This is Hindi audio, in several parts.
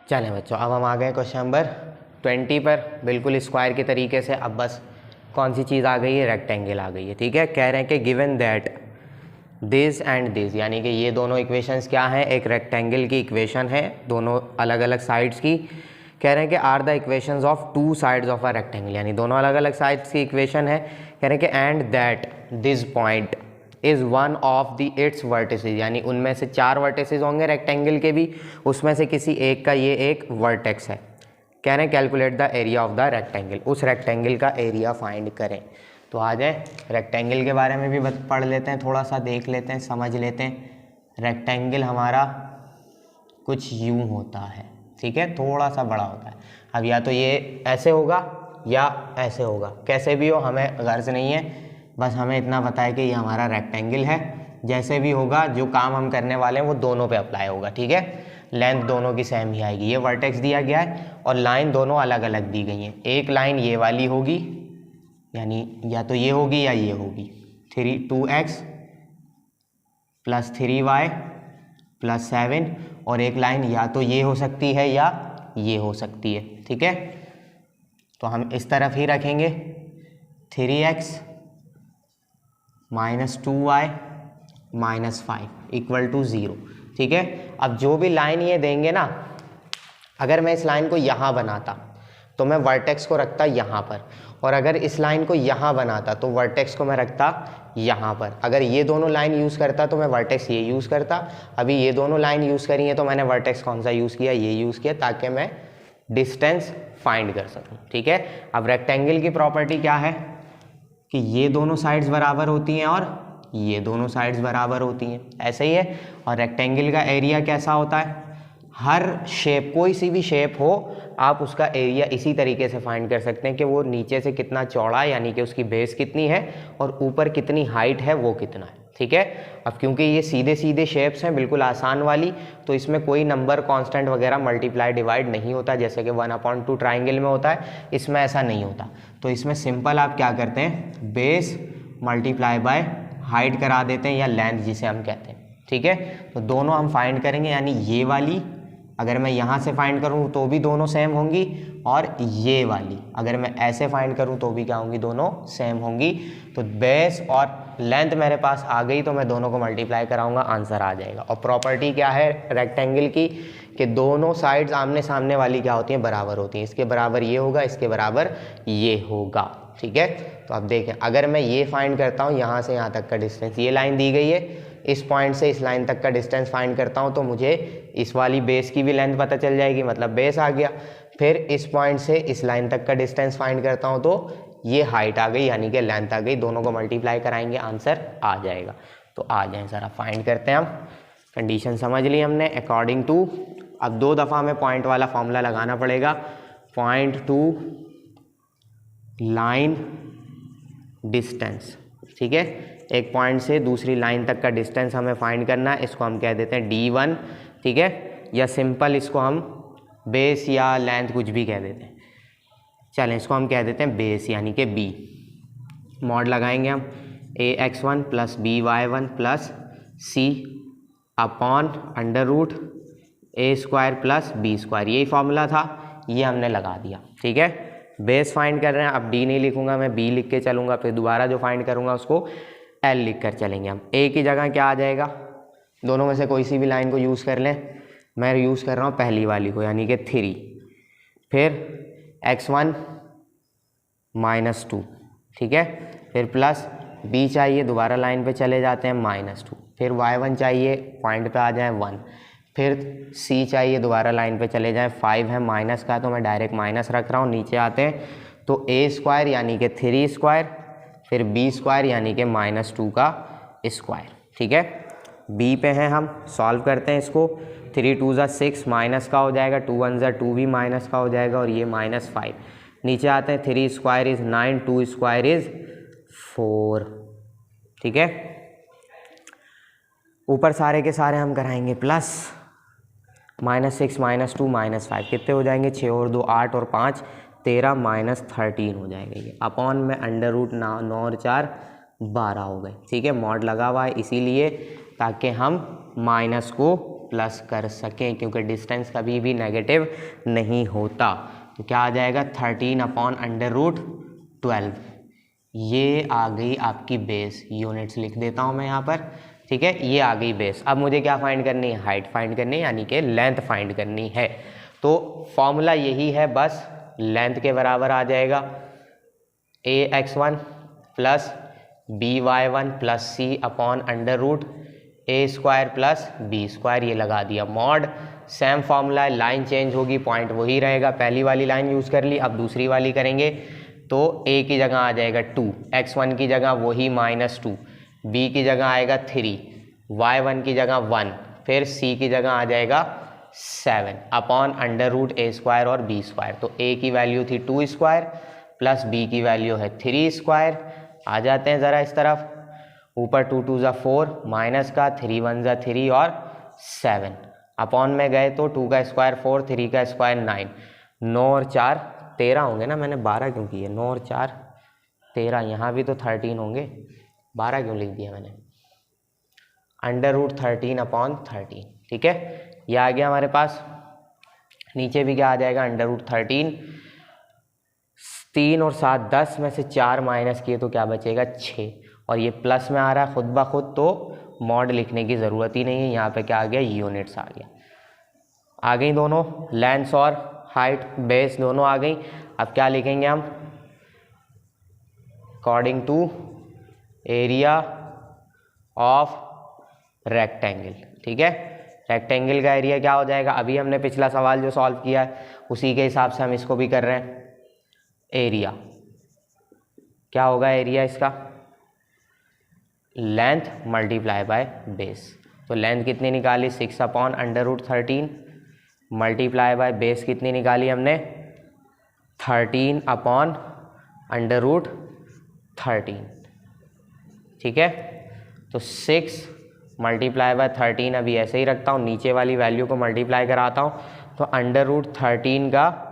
चलें बच्चों, अब हम आ गए क्वेश्चन नंबर 20 पर, बिल्कुल स्क्वायर के तरीके से। अब बस कौन सी चीज़ आ गई है, रेक्टेंगल आ गई है। ठीक है, कह रहे हैं कि given that this and this, यानी कि ये दोनों इक्वेशंस क्या हैं, एक रेक्टेंगल की इक्वेशन है, दोनों अलग अलग साइड्स की। कह रहे हैं कि are the equations of two sides of a rectangle, यानी दोनों अलग अलग साइड्स की इक्वेशन है। कह रहे हैं कि and that this point is one of the it's vertices, यानी उनमें से 4 वर्टिसेस होंगे रेक्टेंगल के भी, उसमें से किसी एक का ये एक वर्टेक्स है। कह रहे हैं calculate the area of the rectangle, उस रेक्टेंगल का एरिया फाइंड करें। तो आ जाए रेक्टेंगल के बारे में भी पढ़ लेते हैं, थोड़ा सा देख लेते हैं, समझ लेते हैं। रेक्टेंगल हमारा कुछ यूं होता है, ठीक है, थोड़ा सा बड़ा होता है। अब या तो ये ऐसे होगा या ऐसे होगा, कैसे भी हो हमें गर्ज नहीं है, बस हमें इतना पता है कि ये हमारा रेक्टेंगल है। जैसे भी होगा, जो काम हम करने वाले हैं वो दोनों पे अप्लाई होगा। ठीक है, लेंथ दोनों की सेम ही आएगी। ये वर्टेक्स दिया गया है और लाइन दोनों अलग अलग दी गई हैं। एक लाइन ये वाली होगी, यानी या तो ये होगी या ये होगी, 2x + 3y + 7, और एक लाइन या तो ये हो सकती है या ये हो सकती है। ठीक है, तो हम इस तरफ ही रखेंगे 3x - 2y - 5 = 0। ठीक है, अब जो भी लाइन ये देंगे ना, अगर मैं इस लाइन को यहाँ बनाता तो मैं वर्टेक्स को रखता यहाँ पर, और अगर इस लाइन को यहाँ बनाता तो वर्टेक्स को मैं रखता यहाँ पर। अगर ये दोनों लाइन यूज़ करता तो मैं वर्टेक्स ये यूज़ करता। अभी ये दोनों लाइन यूज़ करी है तो मैंने वर्टेक्स कौन सा यूज़ किया, ये यूज़ किया, ताकि मैं डिस्टेंस फाइंड कर सकूँ। ठीक है, अब रेक्टेंगल की प्रॉपर्टी क्या है कि ये दोनों साइड्स बराबर होती हैं और ये दोनों साइड्स बराबर होती हैं, ऐसे ही है। और रेक्टेंगल का एरिया कैसा होता है, हर शेप, कोई सी भी शेप हो, आप उसका एरिया इसी तरीके से फाइंड कर सकते हैं कि वो नीचे से कितना चौड़ा है, यानी कि उसकी बेस कितनी है, और ऊपर कितनी हाइट है, वो कितना है। ठीक है, अब क्योंकि ये सीधे सीधे शेप्स हैं, बिल्कुल आसान वाली, तो इसमें कोई नंबर कांस्टेंट वगैरह मल्टीप्लाई डिवाइड नहीं होता, जैसे कि 1/2 ट्राइंगल में होता है, इसमें ऐसा नहीं होता। तो इसमें सिंपल आप क्या करते हैं, बेस मल्टीप्लाई बाय हाइट करा देते हैं, या लेंथ जिसे हम कहते हैं। ठीक है, तो दोनों हम फाइंड करेंगे, यानी ये वाली अगर मैं यहाँ से फाइंड करूँ तो भी दोनों सेम होंगी, और ये वाली अगर मैं ऐसे फाइंड करूँ तो भी क्या होंगी, दोनों सेम होंगी। तो बेस और लेंथ मेरे पास आ गई, तो मैं दोनों को मल्टीप्लाई कराऊंगा, आंसर आ जाएगा। और प्रॉपर्टी क्या है रेक्टेंगल की, कि दोनों साइड्स आमने सामने वाली क्या होती हैं, बराबर होती हैं। इसके बराबर ये होगा, इसके बराबर ये होगा। ठीक है, तो अब देखें, अगर मैं ये फाइंड करता हूँ, यहाँ से यहाँ तक का डिस्टेंस, ये लाइन दी गई है, इस पॉइंट से इस लाइन तक का डिस्टेंस फाइंड करता हूँ, तो मुझे इस वाली बेस की भी लेंथ पता चल जाएगी, मतलब बेस आ गया। फिर इस पॉइंट से इस लाइन तक का डिस्टेंस फाइंड करता हूँ, तो ये हाइट आ गई, यानी कि लेंथ आ गई। दोनों को मल्टीप्लाई कराएंगे, आंसर आ जाएगा। तो आ जाए ज़रा फाइंड करते हैं हम। कंडीशन समझ ली हमने अकॉर्डिंग टू, अब 2 दफ़ा हमें पॉइंट वाला फॉर्मूला लगाना पड़ेगा। पॉइंट टू लाइन डिस्टेंस, ठीक है, एक पॉइंट से दूसरी लाइन तक का डिस्टेंस हमें फाइंड करना है, इसको हम कह देते हैं D1। ठीक है, या सिंपल इसको हम बेस या लेंथ कुछ भी कह देते हैं। चलें, इसको हम कह देते हैं बेस, यानी कि B। मॉड लगाएंगे हम ax1 + by1 + c/√a² + b², यही फॉर्मूला था, ये हमने लगा दिया। ठीक है, बेस फाइंड कर रहे हैं, अब D नहीं लिखूंगा मैं, B लिख के चलूंगा, फिर दोबारा जो फाइंड करूंगा उसको L लिख कर चलेंगे हम। A की जगह क्या आ जाएगा, दोनों में से कोई सी भी लाइन को यूज़ कर लें, मैं यूज़ कर रहा हूँ पहली वाली को, यानी कि 3। फिर x1 - 2, ठीक है, फिर प्लस B चाहिए, दोबारा लाइन पे चले जाते हैं -2, फिर y1 चाहिए, पॉइंट पे आ जाए 1, फिर C चाहिए, दोबारा लाइन पे चले जाएं, 5 है माइनस का, तो मैं डायरेक्ट माइनस रख रहा हूँ। नीचे आते हैं तो a² यानी कि 3², फिर b² यानी कि -2 का स्क्वायर। ठीक है, b पे हैं हम, सॉल्व करते हैं इसको। 3 × 2 = 6, माइनस का हो जाएगा, 2 × 1 = 2 भी माइनस का हो जाएगा, और ये -5। नीचे आते हैं, 3² = 9, 2² = 4। ठीक है, ऊपर सारे के सारे हम कराएंगे प्लस, -6 -2 -5 कितने हो जाएंगे, 6 और 2 8 और 5 13 -13 हो जाएगा। ये अपॉन में √9 और 4 12 हो गए। ठीक है, मॉड लगा हुआ है इसीलिए, ताकि हम माइनस को प्लस कर सकें, क्योंकि डिस्टेंस कभी भी नेगेटिव नहीं होता। तो क्या आ जाएगा 13/√12। ये आ गई आपकी बेस, यूनिट्स लिख देता हूँ मैं यहाँ पर, ठीक है। ये आ गई बेस। अब मुझे क्या फाइंड करनी है, हाइट फाइंड करनी है, यानी कि लेंथ फाइंड करनी है। तो फॉर्मूला यही है, बस लेंथ के बराबर आ जाएगा ax1 plus by1 plus c/√a² plus b², ये लगा दिया mod. Same formula, line change होगी, पॉइंट वही रहेगा। पहली वाली लाइन यूज़ कर ली, अब दूसरी वाली करेंगे तो a की जगह आ जाएगा 2, x1 की जगह वही -2, b की जगह आएगा 3, y1 की जगह 1, फिर c की जगह आ जाएगा 7/√a² और b²। तो a की वैल्यू थी 2² प्लस b की वैल्यू है 3²। आ जाते हैं ज़रा इस तरफ, ऊपर 2 2 = 4, माइनस का 3 1 = 3 और 7, अपॉन में गए तो 2 का स्क्वायर 4, 3 का स्क्वायर 9, 9 और 4 13 होंगे ना, मैंने 12 क्यों किए, 9 और 4 13, यहाँ भी तो 13 होंगे, 12 क्यों लिख दिया मैंने, √13/13, ठीक है। ये आ गया हमारे पास। नीचे भी क्या आ जाएगा, √13, 3 और 7 10 में से 4 माइनस किए तो क्या बचेगा 6, और ये प्लस में आ रहा है खुद ब खुद, तो मॉड लिखने की ज़रूरत ही नहीं है। यहाँ पे क्या आ गया, यूनिट्स आ गया। आ गई दोनों, लेंथ और हाइट बेस दोनों आ गई। अब क्या लिखेंगे हम, according to area of rectangle, ठीक है। रेक्टेंगल का एरिया क्या हो जाएगा, अभी हमने पिछला सवाल जो सॉल्व किया है उसी के हिसाब से हम इसको भी कर रहे हैं। एरिया क्या होगा, एरिया इसका लेंथ मल्टीप्लाई बाय बेस। तो लेंथ कितनी निकाली, 6/√13 मल्टीप्लाई बाय बेस कितनी निकाली हमने, 13/√13, ठीक है। तो 6 मल्टीप्लाई बाय 13 अभी ऐसे ही रखता हूँ, नीचे वाली वैल्यू को मल्टीप्लाई कराता हूँ तो √13 का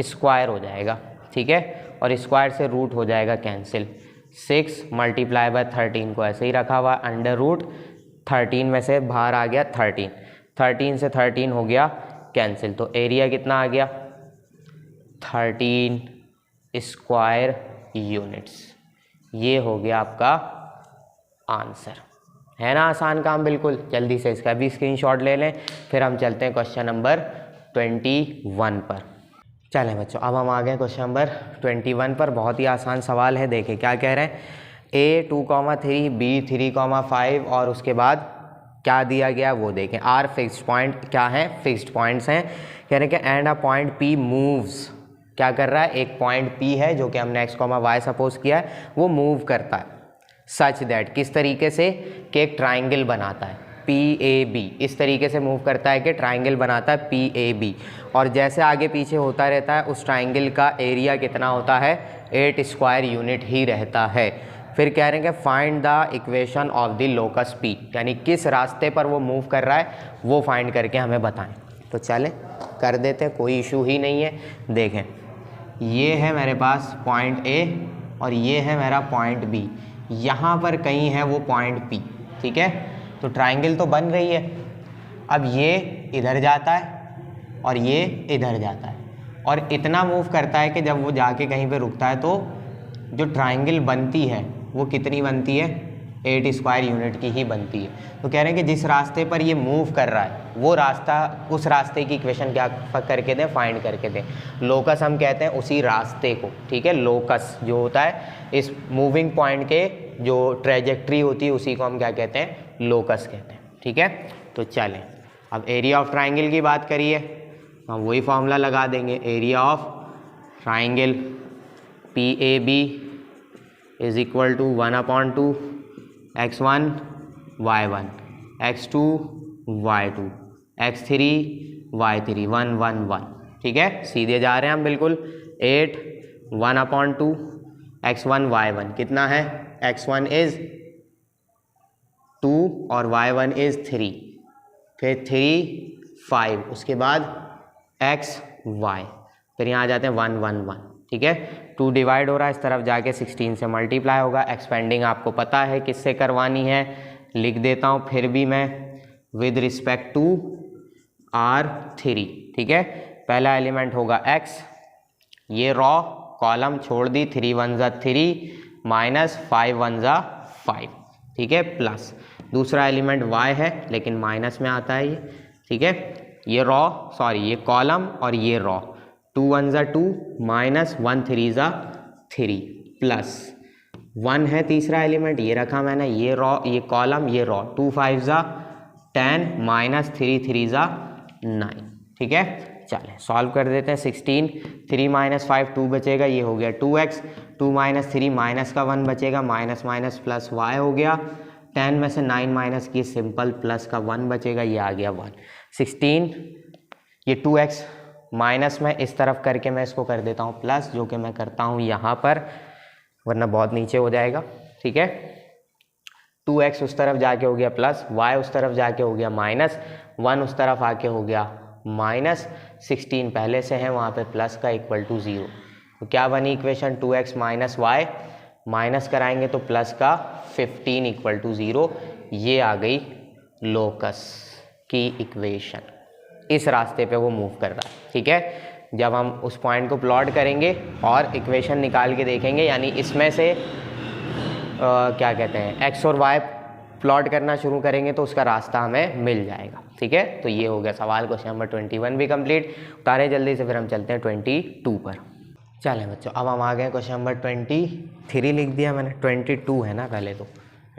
स्क्वायर हो जाएगा, ठीक है, और स्क्वायर से रूट हो जाएगा कैंसिल। 6 मल्टीप्लाई बाय 13 को ऐसे ही रखा हुआ, √13 में से बाहर आ गया 13, 13 से 13 हो गया कैंसिल, तो एरिया कितना आ गया 13 स्क्वायर यूनिट्स। ये हो गया आपका आंसर, है ना आसान काम बिल्कुल। जल्दी से इसका भी स्क्रीनशॉट ले लें, फिर हम चलते हैं क्वेश्चन नंबर 21 पर। चलें बच्चों, अब हम आ गए क्वेश्चन नंबर 21 पर। बहुत ही आसान सवाल है, देखें क्या कह रहे हैं। A 2,3 B 3,5 और उसके बाद क्या दिया गया वो देखें। आर फिक्स्ड पॉइंट क्या है, फिक्स्ड पॉइंट्स हैं। कह रहे हैं कि and a point P moves, क्या कर रहा है, एक पॉइंट P है जो कि हमने x, y सपोज किया है, वो मूव करता है सच दैट, किस तरीके से कि एक ट्राइंगल बनाता है PAB, इस तरीके से मूव करता है कि ट्राइंगल बनाता है PAB, और जैसे आगे पीछे होता रहता है उस ट्राइंगल का एरिया कितना होता है, 8 स्क्वायर यूनिट ही रहता है। फिर कह रहे हैं कि find the equation of the locus P, यानी किस रास्ते पर वो मूव कर रहा है वो फाइंड करके हमें बताएं। तो चलें कर देते हैं, कोई इशू ही नहीं है। देखें ये है मेरे पास पॉइंट A और ये है मेरा पॉइंट B, यहाँ पर कहीं है वो पॉइंट P, ठीक है। तो ट्राइंगल तो बन रही है। अब ये इधर जाता है और ये इधर जाता है, और इतना मूव करता है कि जब वो जाके कहीं पे रुकता है तो जो ट्राइंगल बनती है वो कितनी बनती है, 8 स्क्वायर यूनिट की ही बनती है। तो कह रहे हैं कि जिस रास्ते पर ये मूव कर रहा है वो रास्ता, उस रास्ते की इक्वेशन क्या करके दें, फाइंड करके दें। लोकस हम कहते हैं उसी रास्ते को, ठीक है। लोकस जो होता है इस मूविंग पॉइंट के जो ट्रेजेक्ट्री होती है उसी को हम क्या कहते हैं, लोकस कहते हैं, ठीक है। तो चलें अब एरिया ऑफ ट्राइंगल की बात करिए, हम वही फॉर्मूला लगा देंगे। Area of triangle PAB is equal to 1/2 x1 y1 x2 y2 x3 y3 1 1 1, ठीक है। सीधे जा रहे हैं हम बिल्कुल। 8 1/2 x1 y1 कितना है, x1 इज 2 और y1 इज 3, फिर 3 5, उसके बाद x y, फिर यहाँ आ जाते हैं 1 1 1, ठीक है। 2 डिवाइड हो रहा है, इस तरफ जाके 16 से मल्टीप्लाई होगा। एक्सपेंडिंग आपको पता है किससे करवानी है, लिख देता हूँ फिर भी मैं। विद रिस्पेक्ट टू R3, ठीक है। पहला एलिमेंट होगा x, ये रॉ कॉलम छोड़ दी, 3 1 ज़ा 3 माइनस 5 1 ज़ा 5, ठीक है, प्लस दूसरा एलिमेंट y है लेकिन माइनस में आता है ये, ठीक है। ये रॉ सॉरी ये कॉलम और ये रॉ, 2 1 ज़ा 2 माइनस 1 3 ज़ा 3 प्लस 1 है तीसरा एलिमेंट, ये रखा मैंने, ये रॉ ये कॉलम ये रॉ, 2 5 ज़ा 10 माइनस 3 3 ज़ा 9, ठीक है। चलें सॉल्व कर देते हैं। 16 3 माइनस 5 2 बचेगा, ये हो गया 2x, 2 माइनस 3 माइनस का 1 बचेगा, माइनस माइनस प्लस y हो गया, 10 में से 9 माइनस की सिंपल प्लस का 1 बचेगा, ये आ गया 1। 16 ये 2x माइनस में इस तरफ करके मैं इसको कर देता हूँ प्लस, जो कि मैं करता हूँ यहाँ पर, वरना बहुत नीचे हो जाएगा, ठीक है। 2x उस तरफ जाके हो गया प्लस, y उस तरफ जाके हो गया माइनस, 1 उस तरफ आके हो गया माइनस, 16 पहले से है वहाँ पे प्लस का इक्वल टू 0। तो क्या बनी equation, 2x minus Y, minus कराएंगे तो प्लस का 15 इक्वल टू 0, ये आ गई लोकस की इक्वेशन। इस रास्ते पे वो मूव कर रहा है, ठीक है। जब हम उस पॉइंट को प्लॉट करेंगे और इक्वेशन निकाल के देखेंगे, यानी इसमें से क्या कहते हैं एक्स और वाई प्लॉट करना शुरू करेंगे तो उसका रास्ता हमें मिल जाएगा, ठीक है। तो ये हो गया सवाल, क्वेश्चन नंबर 21 भी कंप्लीट। उतारे जल्दी से, फिर हम चलते हैं 22 पर। चलें बच्चों, अब हम आ गए क्वेश्चन नंबर 23 लिख दिया मैंने, 22 है ना पहले, तो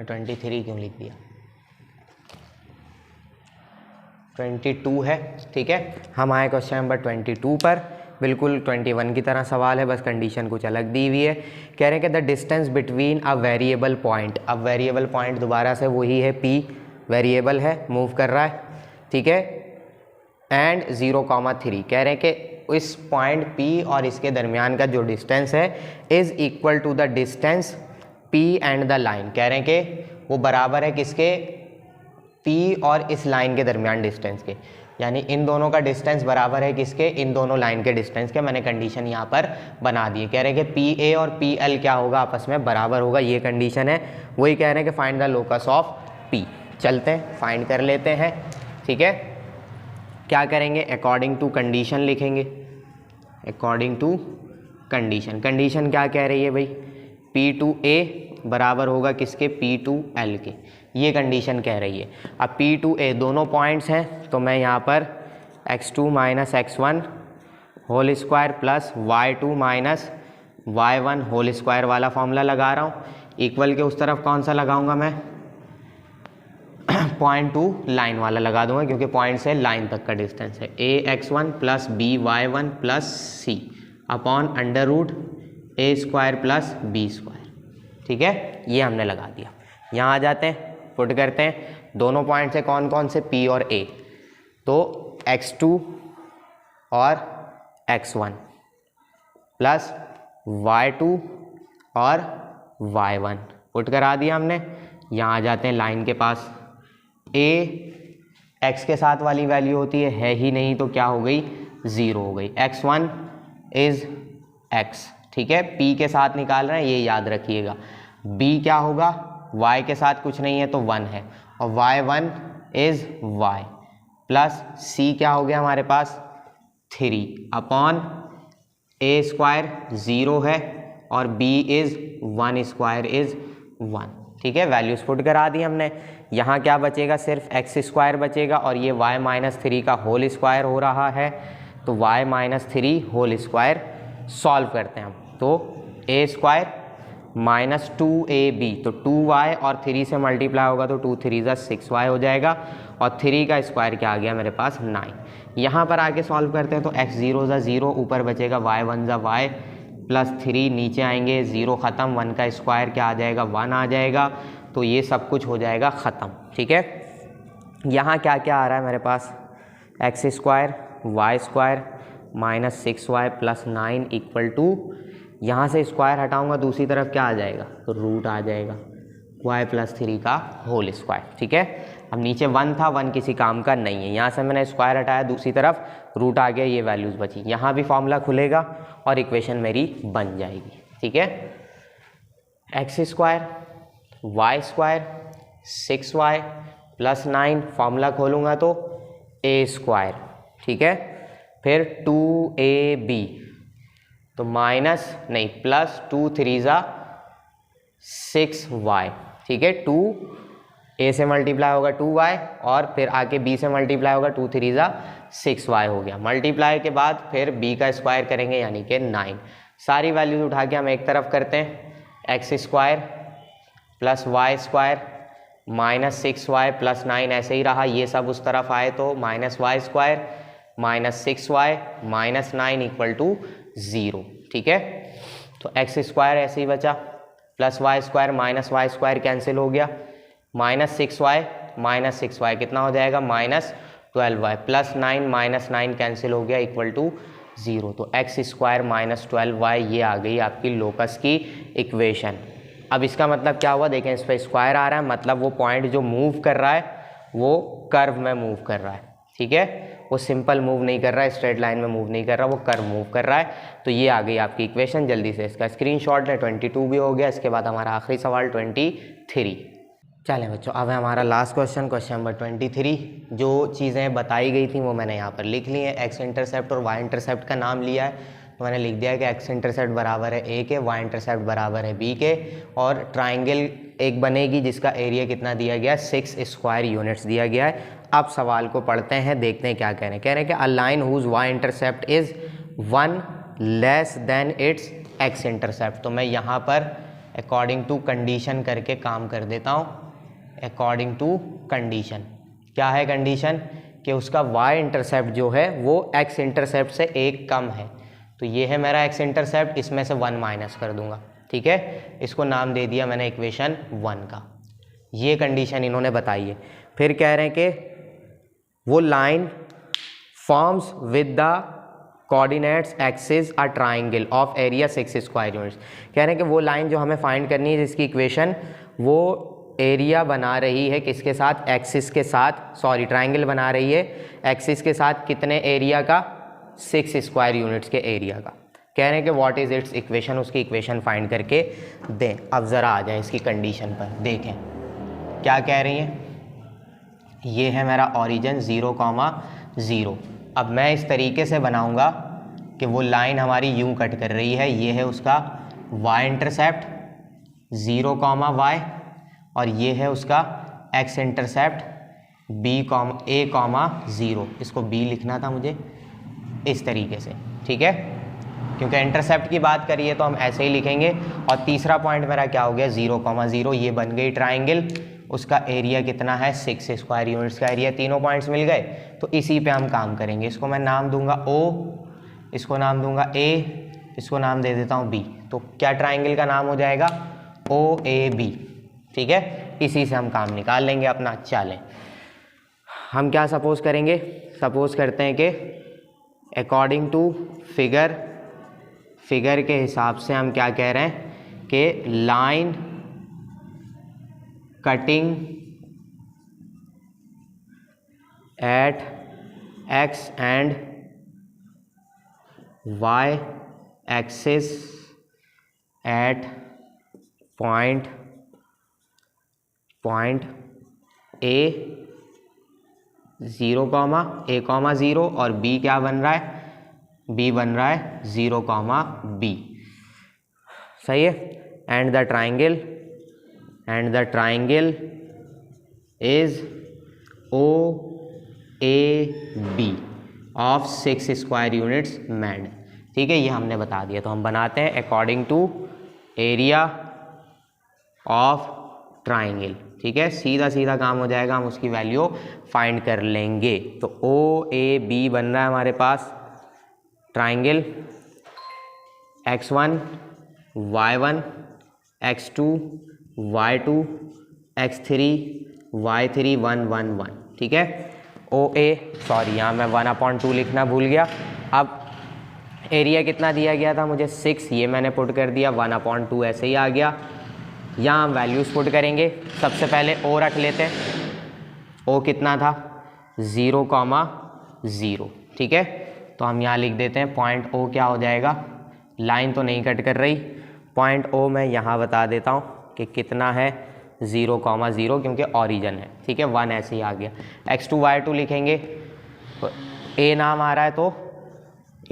23 क्यों लिख दिया, 22 है, ठीक है। हम आए क्वेश्चन नंबर 22 पर, बिल्कुल 21 की तरह सवाल है, बस कंडीशन कुछ अलग दी हुई है। कह रहे हैं कि the distance between a variable point, अब वेरिएबल पॉइंट दोबारा से वही है, p वेरिएबल है, मूव कर रहा है, ठीक है, एंड 0,3। कह रहे हैं कि इस पॉइंट p और इसके दरमियान का जो डिस्टेंस है is equal to the distance p and the line. कह रहे हैं कि वो बराबर है किसके, p और इस लाइन के दरमियान डिस्टेंस के, यानी इन दोनों का डिस्टेंस बराबर है किसके, इन दोनों लाइन के डिस्टेंस के। मैंने कंडीशन यहाँ पर बना दी है। कह रहे हैं कि पी ए और पी एल क्या होगा, आपस में बराबर होगा, ये कंडीशन है। वही कह रहे हैं कि find the locus of P. चलते हैं फाइंड कर लेते हैं, ठीक है। क्या करेंगे, अकॉर्डिंग टू कंडीशन लिखेंगे, अकॉर्डिंग टू कंडीशन। कंडीशन क्या कह रही है भाई, पी टू ए बराबर होगा किसके, पी टू एल के, ये कंडीशन कह रही है। अब पी टू ए दोनों पॉइंट्स हैं, तो मैं यहाँ पर x2 minus x1 whole square plus y2 minus y1 whole square वाला फॉर्मूला लगा रहा हूँ। इक्वल के उस तरफ कौन सा लगाऊंगा मैं, पॉइंट टू लाइन वाला लगा दूंगा, क्योंकि पॉइंट से लाइन तक का डिस्टेंस है। ax1 plus by1 plus c upon under root A square plus B square, ठीक है, ये हमने लगा दिया। यहाँ आ जाते हैं, पुट करते हैं, दोनों पॉइंट से कौन कौन से, P और A, तो x2 और x1 प्लस y2 और y1 पुट करा दिया हमने। यहाँ आ जाते हैं लाइन के पास, A x के साथ वाली वैल्यू होती है ही नहीं, तो क्या हो गई, 0 हो गई। x1 इज़ x, ठीक है, P के साथ निकाल रहे हैं, ये याद रखिएगा। B क्या होगा, y के साथ कुछ नहीं है तो 1 है, और y1 is y plus c क्या हो गया हमारे पास 3 अपॉन a स्क्वायर 0 है और b इज़ 1 स्क्वायर इज़ 1, ठीक है। वैल्यूज पुट करा दी हमने। यहाँ क्या बचेगा, सिर्फ x स्क्वायर बचेगा, और ये y माइनस 3 का होल स्क्वायर हो रहा है, तो y minus 3 whole square solve करते हैं हम, तो a स्क्वायर माइनस 2ab, तो 2y और 3 से मल्टीप्लाई होगा तो 2 3 ज़ा 6y हो जाएगा, और 3 का स्क्वायर क्या आ गया मेरे पास 9। यहाँ पर आके सॉल्व करते हैं तो x 0 ज़ा 0, ऊपर बचेगा y 1 ज़ा y प्लस 3, नीचे आएंगे 0 ख़त्म, 1 का स्क्वायर क्या आ जाएगा 1 आ जाएगा, तो ये सब कुछ हो जाएगा ख़त्म, ठीक है। यहाँ क्या क्या आ रहा है मेरे पास, x square y square minus 6y plus 9 equal to, यहाँ से स्क्वायर हटाऊंगा दूसरी तरफ क्या आ जाएगा, तो रूट आ जाएगा y प्लस 3 का होल स्क्वायर, ठीक है। अब नीचे 1 था, 1 किसी काम का नहीं है, यहाँ से मैंने स्क्वायर हटाया, दूसरी तरफ रूट आ गया, ये वैल्यूज़ बची। यहाँ भी फॉर्मूला खुलेगा और इक्वेशन मेरी बन जाएगी, ठीक है। X square y square 6y plus 9, formula खोलूँगा तो a², ठीक है, फिर 2ab, तो माइनस नहीं प्लस 2 3 ज़ा 6y, ठीक है, 2 a से मल्टीप्लाई होगा 2y और फिर आके b से मल्टीप्लाई होगा 2 3 ज़ा 6y हो गया। मल्टीप्लाई के बाद फिर b का स्क्वायर करेंगे यानी कि 9। सारी वैल्यूज उठा के हम एक तरफ करते हैं, x² plus y² minus 6y plus 9 ऐसे ही रहा, ये सब उस तरफ आए तो -y² minus 6y minus 9 equal to 0, ठीक है। तो x² ऐसे ही बचा, plus y² minus y² cancel हो गया, माइनस 6y कितना हो जाएगा -12y, प्लस 9 माइनस 9 कैंसिल हो गया इक्वल टू 0। तो x² माइनस 12y ये आ गई आपकी लोकस की इक्वेशन। अब इसका मतलब क्या हुआ, देखें इस पर स्क्वायर आ रहा है, मतलब वो पॉइंट जो मूव कर रहा है वो कर्व में मूव कर रहा है, ठीक है, वो सिंपल मूव नहीं कर रहा है, स्ट्रेट लाइन में मूव नहीं कर रहा, वो कर्व मूव कर रहा है। तो ये आ गई आपकी इक्वेशन। जल्दी से इसका स्क्रीनशॉट लें। 22 भी हो गया। इसके बाद हमारा आखिरी सवाल 23। चलें बच्चों, अब है हमारा लास्ट क्वेश्चन नंबर 23। जो चीज़ें बताई गई थी वो मैंने यहाँ पर लिख ली हैं। एक्स इंटरसेप्ट और वाई इंटरसेप्ट का नाम लिया है, तो मैंने लिख दिया है कि एक्स इंटरसेप्ट बराबर है ए के, वाई इंटरसेप्ट बराबर है बी के, और ट्राइंगल एक बनेगी जिसका एरिया कितना दिया गया है, 6 स्क्वायर यूनिट्स दिया गया है। अब सवाल को पढ़ते हैं, देखते हैं क्या कह रहे हैं। कह रहे हैं कि a line whose Y intercept is 1 less than its X intercept. तो मैं यहाँ पर अकॉर्डिंग टू कंडीशन करके काम कर देता हूँ। अकॉर्डिंग टू कंडीशन, क्या है कंडीशन, कि उसका वाई इंटरसेप्ट जो है वो एक्स इंटरसेप्ट से 1 कम है। तो ये है मेरा एक्स इंटरसेप्ट, इसमें से 1 माइनस कर दूंगा, ठीक है। इसको नाम दे दिया मैंने इक्वेशन 1 का। ये कंडीशन इन्होंने बताई है। फिर कह रहे हैं कि वो line forms with the coordinates axis a triangle of area 6 square units. कह रहे हैं कि वो लाइन जो हमें फाइंड करनी है, जिसकी इक्वेशन वो एरिया बना रही है किसके साथ, एक्सिस के साथ, सॉरी ट्राइंगल बना रही है एक्सिस के साथ, कितने एरिया का, 6 स्क्वायर यूनिट्स के एरिया का। कह रहे हैं कि व्हाट इज़ इट्स इक्वेशन, उसकी इक्वेशन फाइंड करके दें। अब ज़रा आ जाए इसकी कंडीशन पर, देखें क्या कह रही हैं। ये है मेरा ओरिजिन 0,0। अब मैं इस तरीके से बनाऊंगा कि वो लाइन हमारी यूं कट कर रही है। ये है उसका y इंटरसेप्ट 0,y, और ये है उसका x इंटरसेप्ट a,0। इसको b लिखना था मुझे इस तरीके से, ठीक है, क्योंकि इंटरसेप्ट की बात करिए तो हम ऐसे ही लिखेंगे। और तीसरा पॉइंट मेरा क्या हो गया, 0,0, ये बन गई ट्राइंगल। उसका एरिया कितना है, 6 स्क्वायर यूनिट्स का एरिया। तीनों पॉइंट्स मिल गए, तो इसी पे हम काम करेंगे। इसको मैं नाम दूंगा O, इसको नाम दूंगा A, इसको नाम दे देता हूँ B। तो क्या ट्राइंगल का नाम हो जाएगा, OAB, ठीक है। इसी से हम काम निकाल लेंगे अपना। चलें, हम क्या सपोज करेंगे, सपोज करते हैं कि अकॉर्डिंग टू फिगर के हिसाब से हम क्या कह रहे हैं कि line cutting at x and y axis at point A 0,0 और B क्या बन रहा है, B बन रहा है 0,B, सही है। And the triangle is OAB of 6 square units made, ठीक है। ये हमने बता दिया। तो हम बनाते हैं according to area of triangle, ठीक है। सीधा सीधा काम हो जाएगा, हम उसकी वैल्यू फाइंड कर लेंगे। तो OAB बन रहा है हमारे पास triangle x1 y1 x2 y2 x3 y3 1 1 1, ठीक है। OA, सॉरी यहाँ मैं 1/2 लिखना भूल गया। अब एरिया कितना दिया गया था मुझे, 6, ये मैंने पुट कर दिया, 1/2 ऐसे ही आ गया। यहाँ हम वैल्यूज़ पुट करेंगे। सबसे पहले O रख लेते हैं। O कितना था, 0,0, ठीक है। तो हम यहाँ लिख देते हैं पॉइंट O क्या हो जाएगा, लाइन तो नहीं कट कर रही, पॉइंट O मैं यहाँ बता देता हूँ कि कितना है, 0,0 क्योंकि ऑरिजन है, ठीक है, 1 ऐसे ही आ गया। x2 y2 लिखेंगे तो a नाम आ रहा है तो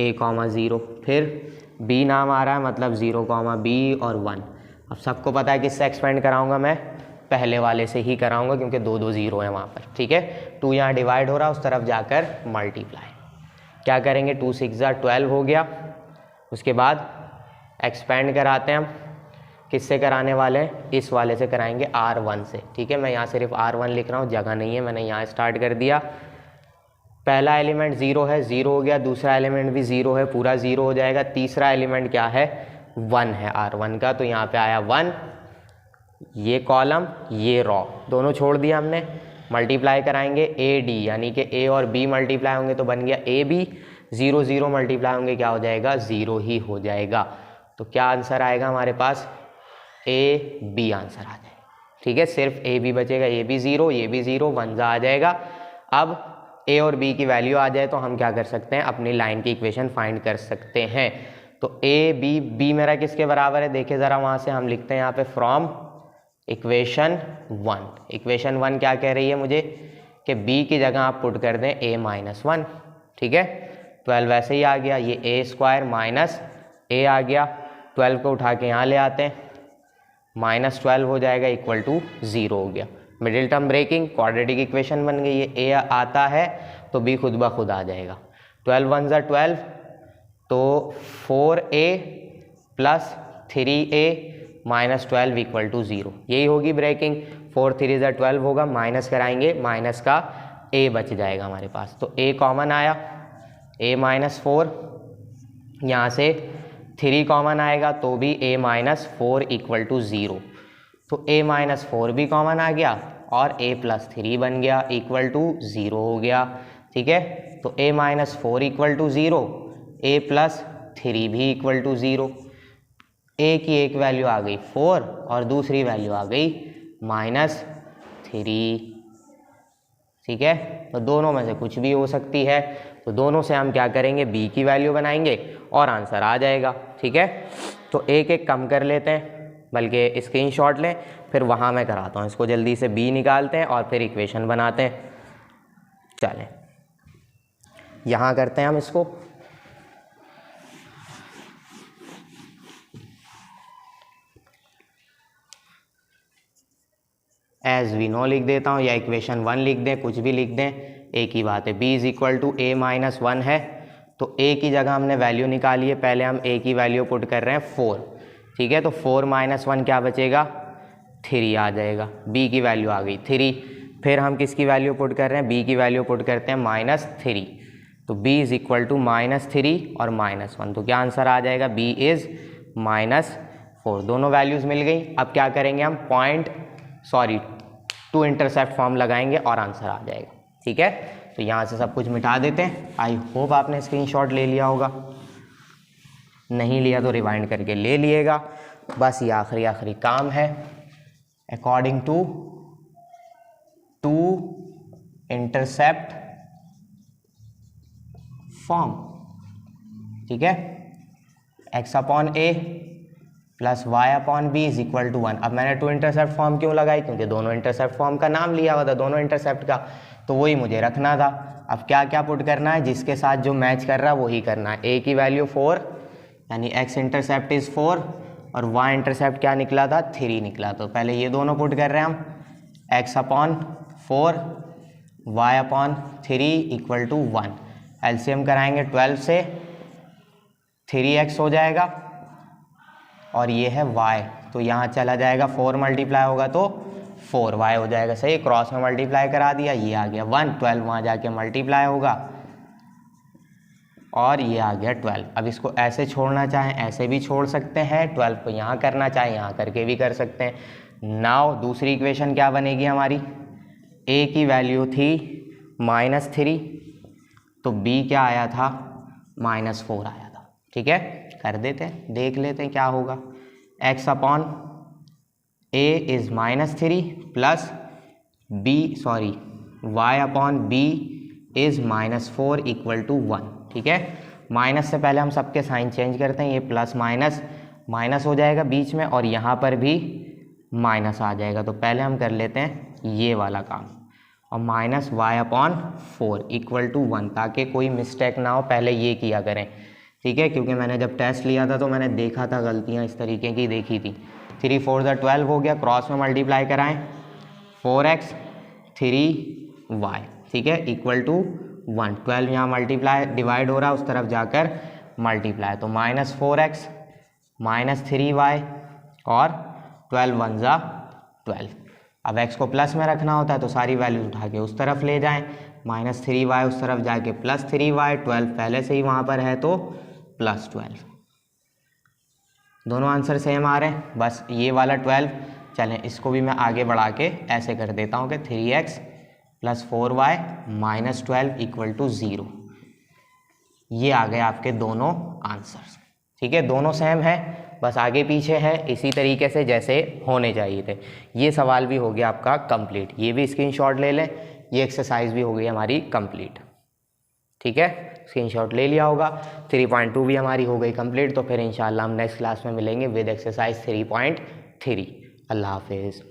a,0, फिर b नाम आ रहा है मतलब 0, b और 1। अब सबको पता है किससे एक्सपेंड कराऊंगा मैं, पहले वाले से ही कराऊंगा क्योंकि 2 2 0 है वहाँ पर, ठीक है। 2 यहाँ डिवाइड हो रहा है, उस तरफ जाकर मल्टीप्लाई, क्या करेंगे 2 6 12 हो गया। उसके बाद एक्सपेंड कराते हैं हम, किससे कराने वाले हैं, इस वाले से कराएंगे R1 से, ठीक है। मैं यहाँ सिर्फ R1 लिख रहा हूँ, जगह नहीं है, मैंने यहाँ स्टार्ट कर दिया। पहला एलिमेंट 0 है, 0 हो गया, दूसरा एलिमेंट भी 0 है, पूरा 0 हो जाएगा, तीसरा एलिमेंट क्या है 1 है R1 का, तो यहाँ पे आया 1। ये कॉलम ये रॉ दोनों छोड़ दिया हमने, मल्टीप्लाई कराएंगे AD, यानी कि A और B मल्टीप्लाई होंगे तो बन गया AB, 0 0 मल्टीप्लाई होंगे क्या हो जाएगा 0 ही हो जाएगा। तो क्या आंसर आएगा हमारे पास AB आंसर आ जाएगा, ठीक है। सिर्फ AB बचेगा, AB 0, ये भी 0, 1 आ जाएगा। अब A और B की वैल्यू आ जाए तो हम क्या कर सकते हैं, अपनी लाइन की इक्वेशन फाइंड कर सकते हैं। तो B मेरा किसके बराबर है, देखिए ज़रा, वहाँ से हम लिखते हैं यहाँ पे फ्रॉम इक्वेशन 1। इक्वेशन 1 क्या कह रही है मुझे कि B की जगह आप पुट कर दें A-1, ठीक है। 12 वैसे ही आ गया, ये A² माइनस A आ गया, 12 को उठा के यहाँ ले आते हैं, -12 हो जाएगा इक्वल टू 0 हो गया। Middle term breaking, quadratic equation बन गई है। A आता है तो B खुद ब खुद आ जाएगा, 12 1 ज़ा 12, तो 4A plus 3A minus 12 equal to 0, यही होगी ब्रेकिंग। 4 3 ज़ा 12 होगा, माइनस कराएंगे, माइनस का A बच जाएगा हमारे पास, तो A कॉमन आया, A-4, यहाँ से 3 कॉमन आएगा तो भी A-4 इक्वल टू 0, तो A-4 भी कॉमन आ गया और A+3 बन गया इक्वल टू 0 हो गया, ठीक है। तो A-4 इक्वल टू 0, A+3 भी इक्वल टू 0। A की एक वैल्यू आ गई 4 और दूसरी वैल्यू आ गई -3, ठीक है। तो दोनों में से कुछ भी हो सकती है, तो दोनों से हम क्या करेंगे, B की वैल्यू बनाएंगे और आंसर आ जाएगा, ठीक है। तो एक एक कम कर लेते हैं, बल्कि स्क्रीनशॉट लें, फिर वहाँ मैं कराता हूँ इसको, जल्दी से B निकालते हैं और फिर इक्वेशन बनाते हैं। चलें यहाँ करते हैं हम इसको, एज वी नो लिख देता हूँ या इक्वेशन 1 लिख दें, कुछ भी लिख दें, एक ही बात है। B is equal to A-1 है, तो A की जगह हमने वैल्यू निकाली है, पहले हम A की वैल्यू पुट कर रहे हैं 4, ठीक है। तो 4 - 1 क्या बचेगा 3 आ जाएगा, B की वैल्यू आ गई 3। फिर हम किसकी वैल्यू पुट कर रहे हैं, B की वैल्यू पुट करते हैं -3, तो B इज इक्वल टू -3 और -1, तो क्या आंसर आ जाएगा B इज़ -4। दोनों वैल्यूज़ मिल गई। अब क्या करेंगे हम, टू इंटरसेप्ट फॉर्म लगाएंगे और आंसर आ जाएगा, ठीक है। तो यहाँ से सब कुछ मिटा देते हैं। आई होप आपने स्क्रीनशॉट ले लिया होगा, नहीं लिया तो रिवाइंड करके ले लिएगा, बस ये आखिरी काम है। अकॉर्डिंग टू इंटरसेप्ट फॉर्म, ठीक है, x/a plus y/b is equal to 1। अब मैंने टू इंटरसेप्ट फॉर्म क्यों लगाई, क्योंकि दोनों इंटरसेप्ट फॉर्म का नाम लिया हुआ था, दोनों इंटरसेप्ट का, तो वही मुझे रखना था। अब क्या क्या पुट करना है, जिसके साथ जो मैच कर रहा है वही करना है। A की वैल्यू 4, यानी x इंटरसेप्ट इज़ 4 और y इंटरसेप्ट क्या निकला था 3 निकला, तो पहले ये दोनों पुट कर रहे हैं हम, x/4 y/3 equal to 1। LCM कराएंगे 12 से, 3x हो जाएगा और ये है y, तो यहाँ चला जाएगा 4 मल्टीप्लाई होगा तो 4y हो जाएगा, सही। क्रॉस में मल्टीप्लाई करा दिया, ये आ गया 1, 12 वहाँ जाके मल्टीप्लाई होगा और ये आ गया 12। अब इसको ऐसे छोड़ना चाहें ऐसे भी छोड़ सकते हैं, 12 को यहाँ करना चाहें यहाँ करके भी कर सकते हैं। नाउ दूसरी इक्वेशन क्या बनेगी हमारी, A की वैल्यू थी -3, तो B क्या आया था -4 आया था, ठीक है। कर देते हैं, देख लेते हैं क्या होगा। x/a is -3 plus y/b is -4 equal to 1, ठीक है। माइनस से पहले हम सबके साइन चेंज करते हैं, ये प्लस माइनस माइनस हो जाएगा बीच में और यहाँ पर भी माइनस आ जाएगा। तो पहले हम कर लेते हैं ये वाला काम, और minus Y upon 4 equal to 1, ताकि कोई मिस्टेक ना हो, पहले ये किया करें, ठीक है। क्योंकि मैंने जब टेस्ट लिया था तो मैंने देखा था, गलतियाँ इस तरीके की देखी थी। 3 4 12 हो गया, क्रॉस में मल्टीप्लाई कराएं, 4x 3y, ठीक है, इक्वल टू 1। 12 यहाँ मल्टीप्लाई डिवाइड हो रहा है, उस तरफ जाकर मल्टीप्लाई, तो माइनस 4x माइनस 3y और 12 1 जा 12। अब x को प्लस में रखना होता है तो सारी वैल्यूज उठा के उस तरफ ले जाएं, माइनस 3y उस तरफ जाके प्लस 3y, 12 पहले से ही वहाँ पर है तो प्लस 12। दोनों आंसर सेम आ रहे हैं, बस ये वाला 12, चलें इसको भी मैं आगे बढ़ा के ऐसे कर देता हूँ कि 3x plus 4y minus 12 equal to 0। ये आ गए आपके दोनों आंसर्स, ठीक है, दोनों सेम है, बस आगे पीछे है इसी तरीके से जैसे होने चाहिए थे। ये सवाल भी हो गया आपका कंप्लीट, ये भी स्क्रीनशॉट ले लें, ये एक्सरसाइज भी हो गई हमारी कंप्लीट, ठीक है, स्क्रीनशॉट ले लिया होगा। 3.2 भी हमारी हो गई कंप्लीट। तो फिर इंशाल्लाह हम नेक्स्ट क्लास में मिलेंगे विद एक्सरसाइज 3.3। अल्लाह हाफिज़।